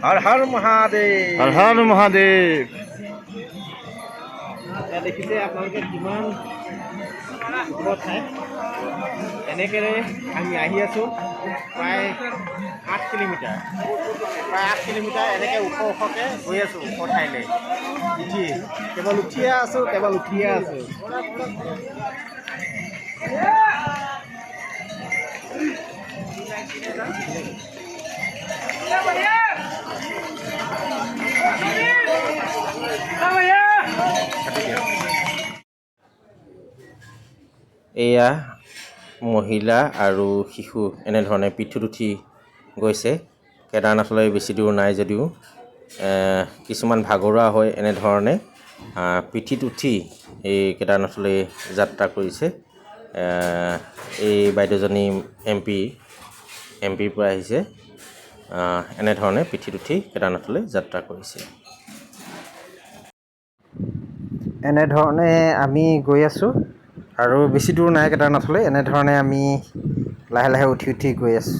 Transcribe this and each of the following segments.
हर हर महादेव हर हर महादेव देखिसे आपलोके किमान ওপৰত ঠাই এনেকেৰে আমি আহি আছো প্ৰায় 8 কিলোমিটাৰ এনেকে ওখকে গৈ আছো ওপৰ ঠাইলৈ কেৱল উঠিয়ে আছো এয়া মহিলা আৰু শিশু এনেধৰণে পিঠিত উঠি গৈছে কেদাৰনাথলৈ বেছি দূৰ নাই যদিও কিছুমান ভাগৰুৱা হৈ এনেধৰণে পিঠিত উঠি এই কেদাৰনাথলৈ যাত্ৰা কৰিছে এই বাইদেউজনী এমপিৰ পৰা আহিছে এনেধৰণে পিঠিত উঠি কেদাৰনাথলৈ যাত্ৰা কৰিছে এনেধৰণে আমি গৈ আছোঁ আৰু বেছি দূৰ নাই কেদাৰনাথলৈ এনেধৰণে আমি লাহে লাহে উঠি গৈ আছোঁ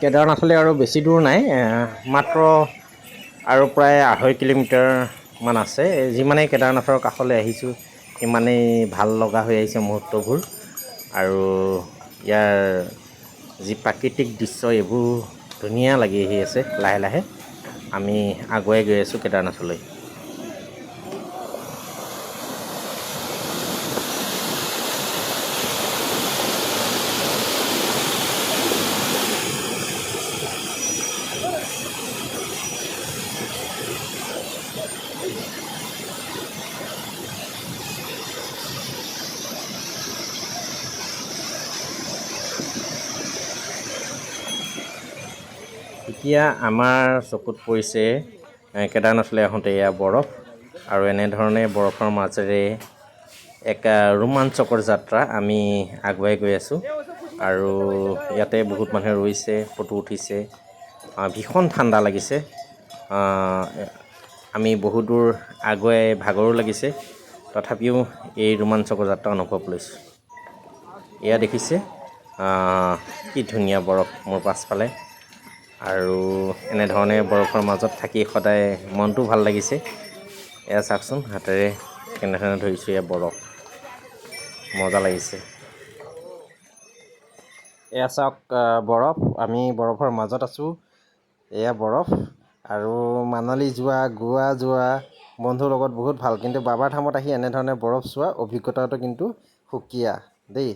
কেদাৰনাথলৈ আৰু বেছি দূৰ নাই মাত্ৰ আৰু প্ৰায় 2.5 কিলোমিটাৰ মান আছে যিমানেই কেদাৰনাথৰ কাষলৈ আহিছোঁ সিমানেই ভাল লগা হৈ আহিছে মুহূৰ্তবোৰ আৰু ইয়াৰ যি প্ৰাকৃতিক দৃশ্য এইবোৰ ধুনীয়া লাগি আহি আছে লাহে লাহে আমি আগুৱাই গৈ আছোঁ কেদাৰনাথলৈ এতিয়া আমাৰ চকুত পৰিছে কেদাৰনাথলৈ আহোঁতে এয়া বৰফ আৰু এনেধৰণে বৰফৰ মাজেৰে এক ৰোমাঞ্চকৰ যাত্ৰা আমি আগুৱাই গৈ আছোঁ আৰু ইয়াতে বহুত মানুহে ৰৈছে ফটো উঠিছে ভীষণ ঠাণ্ডা লাগিছে আমি বহুত দূৰ আগুৱাই ভাগৰো লাগিছে তথাপিও এই ৰোমাঞ্চকৰ যাত্ৰা অনুভৱ লৈছোঁ এয়া দেখিছে কি ধুনীয়া বৰফ মোৰ পাছফালে আৰু এনেধৰণে বৰফৰ মাজত থাকি সদায় মনটো ভাল লাগিছে এয়া চাওকচোন হাতেৰে কেনেধৰণে ধৰিছোঁ এয়া বৰফ মজা লাগিছে এয়া চাওক বৰফ আমি বৰফৰ মাজত আছোঁ এয়া বৰফ আৰু মানালী যোৱা গোৱা যোৱা বন্ধুৰ লগত বহুত ভাল কিন্তু বাবাৰ ধামত আহি এনেধৰণে বৰফ চোৱা অভিজ্ঞতাটো কিন্তু সুকীয়া দেই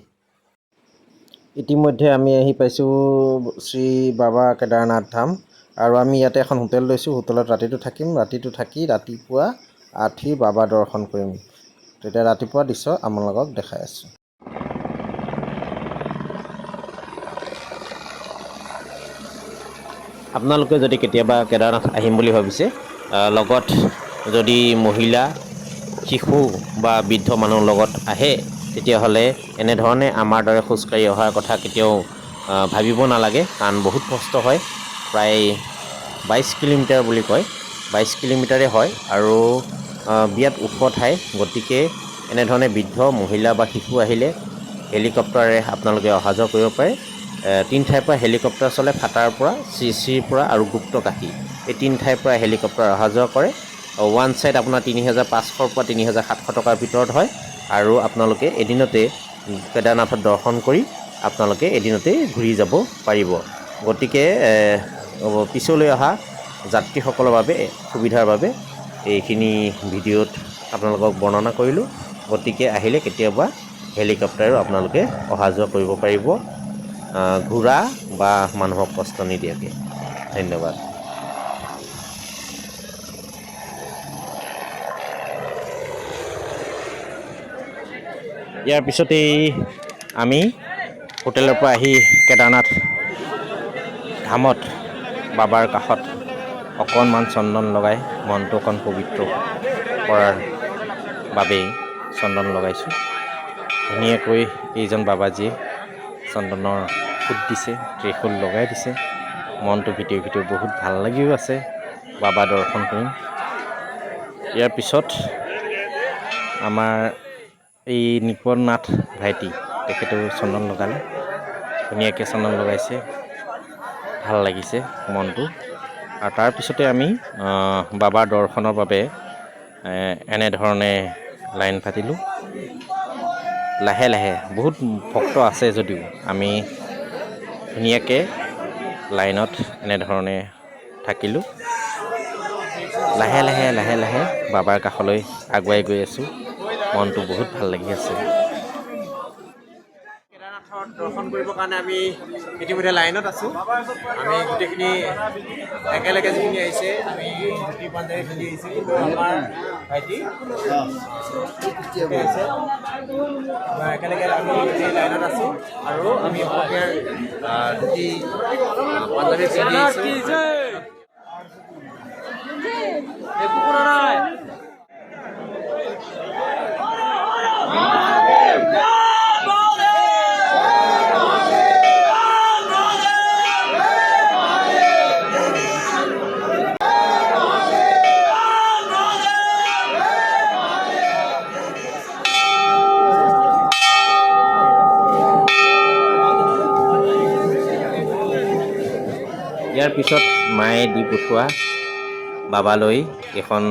ইতিমধ্যে আমি আহি পাইছোঁ শ্ৰী বাবা কেদাৰনাথ ধাম আৰু আমি ইয়াতে এখন হোটেল লৈছোঁ হোটেলত ৰাতিটো থাকিম ৰাতিটো থাকি ৰাতিপুৱা উঠি বাবা দৰ্শন কৰিম তেতিয়া ৰাতিপুৱা দৃশ্য আপোনালোকক দেখাই আছোঁ আপোনালোকে যদি কেতিয়াবা কেদাৰনাথ আহিম বুলি ভাবিছে লগত যদি মহিলা শিশু বা বৃদ্ধ মানুহৰ লগত আহে তেতিয়াহ'লে এনেধৰণে আমাৰ দৰে খোজকাঢ়ি অহাৰ কথা কেতিয়াও ভাবিব নালাগে কাৰণ বহুত কষ্ট হয় প্ৰায় 22 কিলোমিটাৰ বুলি কয় 22 কিলোমিটাৰে হয় আৰু বিৰাট ওখ ঠাই গতিকে এনেধৰণে বৃদ্ধ মহিলা বা শিশু আহিলে হেলিকপ্টাৰে আপোনালোকে অহা যোৱা কৰিব পাৰে 3 ঠাইৰ পৰা হেলিকপ্টাৰ চলে ফাটাৰ পৰা শ্ৰীৰ পৰা আৰু গুপ্তকাশী এই 3 ঠাইৰ পৰা হেলিকপ্টাৰ অহা যোৱা কৰে ওৱান ছাইড আপোনাৰ 3,500 পৰা 3,700 টকাৰ ভিতৰত হয় আৰু আপোনালোকে এদিনতে কেদাৰনাথত দৰ্শন কৰি আপোনালোকে এদিনতে ঘূৰি যাব পাৰিব গতিকে পিছলৈ অহা যাত্ৰীসকলৰ বাবে সুবিধাৰ বাবে এইখিনি ভিডিঅ'ত আপোনালোকক বৰ্ণনা কৰিলোঁ গতিকে আহিলে কেতিয়াবা হেলিকপ্টাৰো আপোনালোকে অহা যোৱা কৰিব পাৰিব ঘোঁৰা বা মানুহক কষ্ট নিদিয়াকৈ ধন্যবাদ ইয়াৰ পিছতেই আমি হোটেলৰ পৰা আহি কেদাৰনাথ ধামত বাবাৰ কাষত অকণমান চন্দন লগাই মনটো অকণ পবিত্ৰ কৰাৰ বাবেই চন্দন লগাইছোঁ ধুনীয়াকৈ এইজন বাবাজীয়ে চন্দনৰ ফুট দিছে ত্ৰিশূল লগাই দিছে মনটো ভিতৰি বহুত ভাল লাগিও আছে বাবা দৰ্শন কৰিম ইয়াৰ পিছত আমাৰ এই নিপনাথ ভাইটি তেখেতেও চন্দন লগালে ধুনীয়াকৈ চানন লগাইছে, ভাল লাগিছে মনটো। আৰু তাৰপিছতে আমি বাবাৰ দৰ্শনৰ বাবে এনেধৰণে লাইন পাতিলোঁ। লাহে লাহে বহুত ভক্ত আছে যদিও আমি ধুনীয়াকৈ লাইনত এনেধৰণে থাকিলোঁ। লাহে লাহে লাহে লাহে বাবাৰ কাষলৈ আগুৱাই গৈ আছোঁ। মনটো বহুত ভাল লাগি আছে। কেদাৰনাথৰ দৰ্শন কৰিবৰ কাৰণে আমি ইতিমধ্যে লাইনত আছোঁ। আমি গোটেইখিনি একেলগে যিখিনি আহিছে, আমি ধুতি পাঞ্জাবী পিন্ধি আহিছোঁ। কিন্তু আমাৰ ভাইটি একেলগে আমি লাইনত আছোঁ আৰু আমি অসমীয়াৰ ধুতি পাঞ্জাবী পিন্ধি আহিছোঁ। ইয়াৰ পিছত মায়ে দি পঠোৱা বাবালৈ এখন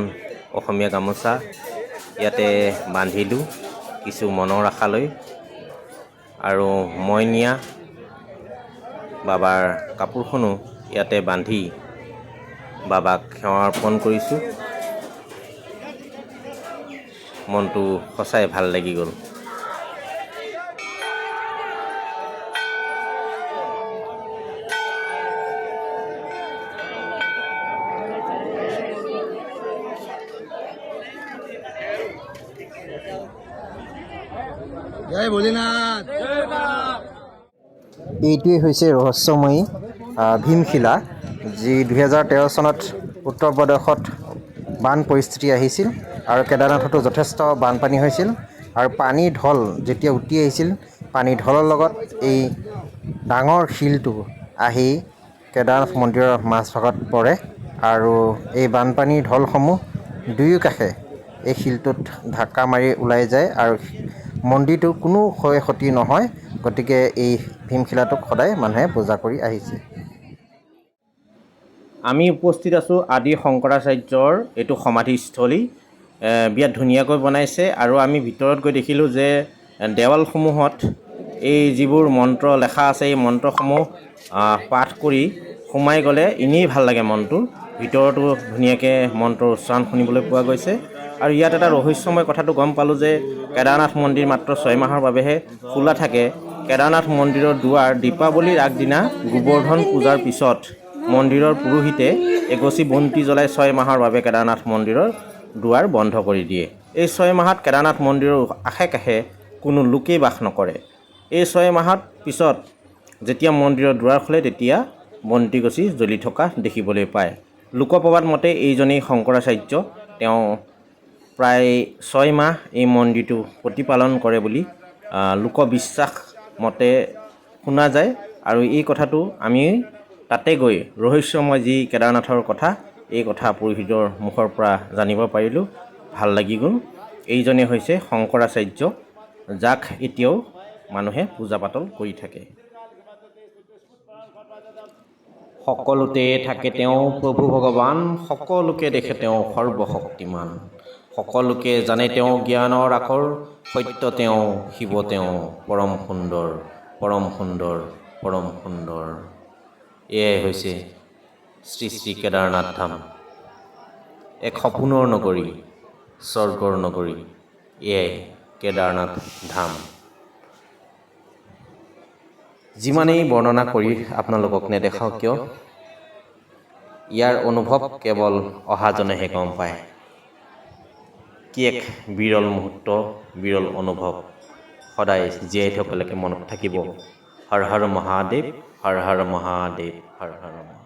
অসমীয়া গামোচা ইয়াতে বান্ধিলোঁ কিছু মনৰ আশালৈ, আৰু মই নিয়া বাবাৰ কাপোৰখনো ইয়াতে বান্ধি বাবাক সেৱা অৰ্পণ কৰিছোঁ। মনটো সঁচাই ভাল লাগি গ'ল। জয় ভোলেনাথ। এইটোৱেই হৈছে ৰহস্যময়ী ভীমশিলা, যি 2013 চনত উত্তৰ প্ৰদেশত বান পৰিস্থিতি আহিছিল আৰু কেদাৰনাথতো যথেষ্ট বানপানী হৈছিল। আৰু পানীৰ ঢল যেতিয়া উটি আহিছিল, পানীৰ ঢলৰ লগত এই ডাঙৰ শিলটো আহি কেদাৰনাথ মন্দিৰৰ মাজভাগত পৰে আৰু এই বানপানীৰ ঢলসমূহ দুয়ো কাষে এই শিলটোত ধাক্কা মাৰি ওলাই যায় আৰু মন্দিৰটো কোনো ক্ষয় ক্ষতি নহয়। গতিকে এই ভীমশিলাটোক সদায় মানুহে পূজা কৰি আহিছে। আমি উপস্থিত আছোঁ আদি শংকৰাচাৰ্যৰ এইটো সমাধিস্থলী। বিৰাট ধুনীয়াকৈ বনাইছে আৰু আমি ভিতৰত গৈ দেখিলোঁ যে দেৱালসমূহত এই যিবোৰ মন্ত্ৰ লেখা আছে, এই মন্ত্ৰসমূহ পাঠ কৰি সোমাই গ'লে এনেই ভাল লাগে মনটো। ভিতৰতো ধুনীয়াকৈ মন্ত্ৰৰ উচ্চাৰণ শুনিবলৈ পোৱা গৈছে। আৰু ইয়াত এটা ৰহস্যময় কথাটো গম পালোঁ যে কেদাৰনাথ মন্দিৰ মাত্ৰ 6 মাহৰ বাবেহে খোলা থাকে। কেদাৰনাথ মন্দিৰৰ দুৱাৰ দীপাৱলীৰ আগদিনা গোবৰ্ধন পূজাৰ পিছত মন্দিৰৰ পুৰোহিতে এগছি বন্তি জ্বলাই 6 মাহৰ বাবে কেদাৰনাথ মন্দিৰৰ দুৱাৰ বন্ধ কৰি দিয়ে। এই 6 মাহত কেদাৰনাথ মন্দিৰৰ আশে কাষে কোনো লোকেই বাস নকৰে। এই 6 মাহত পিছত যেতিয়া মন্দিৰৰ দুৱাৰ খোলে, তেতিয়া বন্তি গছি জ্বলি থকা দেখিবলৈ পায়। লোকপ্ৰবাদ মতে এইজনেই শংকৰাচাৰ্য। তেওঁ প্ৰায় 6 মাহ এই মন্দিৰটো প্ৰতিপালন কৰে বুলি লোকবিশ্বাস মতে শুনা যায়। আৰু এই কথাটো আমি তাতে গৈ ৰহস্যময় যি কেদাৰনাথৰ কথা, এই কথা পুৰোহিতৰ মুখৰ পৰা জানিব পাৰিলোঁ। ভাল লাগি গ'ল। এইজনে হৈছে শংকৰাচাৰ্য, যাক এতিয়াও মানুহে পূজা পাতল কৰি থাকে। সকলোতে থাকে তেওঁ প্ৰভু ভগৱান, সকলোকে দেখে তেওঁ সৰ্বশক্তিমান। সকলোকে জানে তেওঁ জ্ঞানৰ আখৰ, সত্য তেওঁ শিৱ তেওঁ পৰম সুন্দৰ, পৰম সুন্দৰ, পৰম সুন্দৰ। এয়াই হৈছে শ্ৰী শ্ৰী কেদাৰনাথ ধাম, এক সপোনৰ নগৰী, স্বৰ্গৰ নগৰী। এয়াই কেদাৰনাথ ধাম। যিমানেই বৰ্ণনা কৰি আপোনালোকক নেদেখাওঁ কিয়, ইয়াৰ অনুভৱ কেৱল অহাজনেহে গম পায়। কি এক বিৰল মুহূৰ্ত, বিৰল অনুভৱ, সদায় জীয়াই থকালৈকে মনত থাকিব। হৰ হৰ মহাদেৱ, হৰ হৰ মহাদেৱ, হৰ হৰ মহাদেৱ।